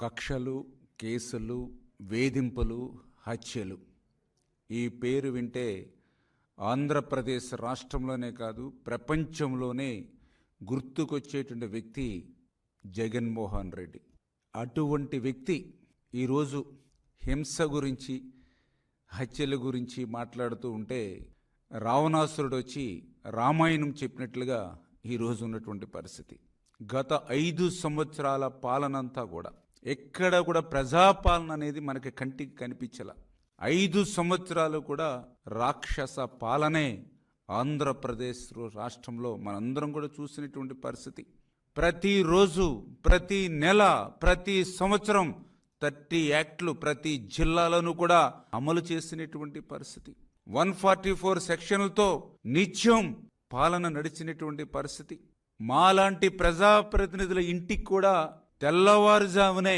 కక్షలు, కేసులు, వేధింపులు, హత్యలు. ఈ పేరు వింటే ఆంధ్రప్రదేశ్ రాష్ట్రంలోనే కాదు ప్రపంచంలోనే గుర్తుకొచ్చేటువంటి వ్యక్తి జగన్మోహన్ రెడ్డి. అటువంటి వ్యక్తి ఈరోజు హింస గురించి, హత్యల గురించి మాట్లాడుతూ ఉంటే రావణాసురుడు వచ్చి రామాయణం చెప్పినట్లుగా ఈరోజు ఉన్నటువంటి పరిస్థితి. గత 5 సంవత్సరాల పాలనంతా కూడా ఎక్కడ కూడా ప్రజాపాలన అనేది మనకి కంటికి కనిపించల. 5 సంవత్సరాలు కూడా రాక్షస పాలనే ఆంధ్రప్రదేశ్ రాష్ట్రంలో మనందరం కూడా చూసినటువంటి పరిస్థితి. ప్రతిరోజు, ప్రతి నెల, ప్రతి సంవత్సరం 30 యాక్ట్లు ప్రతి జిల్లాలోనూ కూడా అమలు చేసినటువంటి పరిస్థితి. 144 సెక్షన్లతో నిత్యం పాలన నడిచినటువంటి పరిస్థితి. మాలాంటి ప్రజాప్రతినిధుల ఇంటికి కూడా తెల్లవారుజామునే